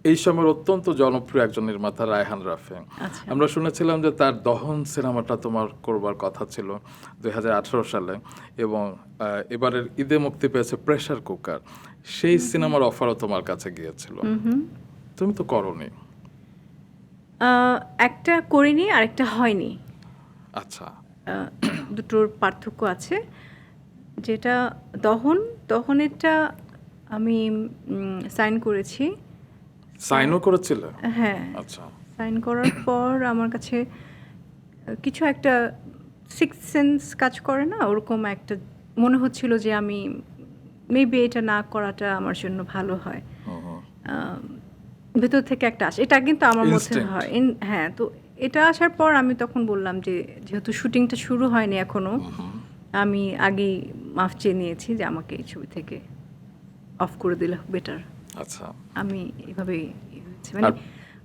এই সময়ের অত্যন্ত জনপ্রিয় একজন নির্মাতা রায়হান রাফি। আচ্ছা। আমরা শুনেছিলাম যে তার দহন সিনেমাটা তোমার করবার কথা ছিল 2018 সালে, এবং এবারের ঈদে মুক্তি পেয়েছে প্রেসার কুকার। সেই সিনেমার অফারও তোমার কাছে গিয়েছিল, তুমি তো করনি। একটা করিনি আর একটা হয়নি। আচ্ছা। আহ, দুটোর পার্থক্য আছে। যেটা দহনেরটা আমি সাইন করেছি। সাইনও করেছিলে? হ্যাঁ, আচ্ছা। সাইন করার পর আমার কাছে কিছু একটা সিক্স সেন্স কাজ করে না, ওরকম একটা মনে হচ্ছিল যে আমি মেবি এটা না করাটা আমার জন্য ভালো হয়। ভেতর থেকে একটা আসে, এটা কিন্তু আমার মধ্যে Instinct. হয়। হ্যাঁ, তো এটা আসার পর আমি তখন বললাম যে যেহেতু শুটিংটা শুরু হয়নি এখনো, আমি আগেই মাফ চেয়ে নিয়েছি যে আমাকে এই ছবি থেকে অফ করে দিলে বেটার। আচ্ছা। আমি এভাবে মানে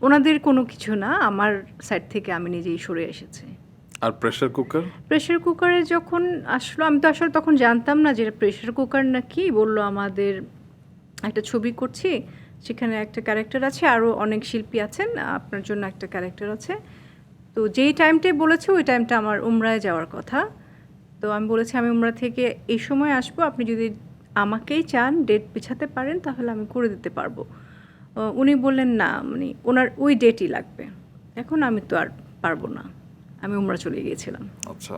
ওনাদের কোনো কিছু না, আমার সাইড থেকে আমি নিজেই সরে এসেছি। আর প্রেসার কুকার? প্রেশার কুকারে যখন আসলো, আমি তো আসলে তখন জানতাম না যে প্রেশার কুকার নাকি। বললো আমাদের একটা ছবি করছি, সেখানে একটা ক্যারেক্টার আছে, আরও অনেক শিল্পী আছেন, আপনার জন্য একটা ক্যারেক্টার আছে। তো যেই টাইমটাই বলেছে ওই টাইমটা আমার উমরায় যাওয়ার কথা। তো আমি বলেছি আমি উমরা থেকে এই সময় আসবো, আপনি যদি আমাকেই চান ডেট পিছাতে পারেন তাহলে আমি করে দিতে পারবো। উনি বললেন না, মানে ওনার ওই ডেটই লাগবে। এখন আমি তো আর পারবো না, আমি উমরা চলে গিয়েছিলাম। আচ্ছা।